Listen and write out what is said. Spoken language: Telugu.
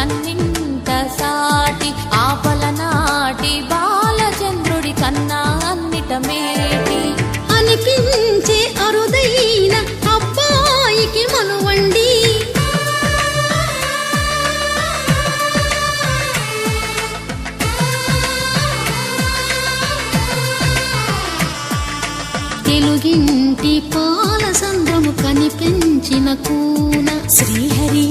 కన్నింట సాటి ఆపలనాటి బాలచంద్రుడి కన్నా అన్నిట మేటి అనిపించే అరుదైన అబ్బాయికి మనువండి తెలుగింటి పాల సంద్రము కనిపించిన కూన శ్రీహరి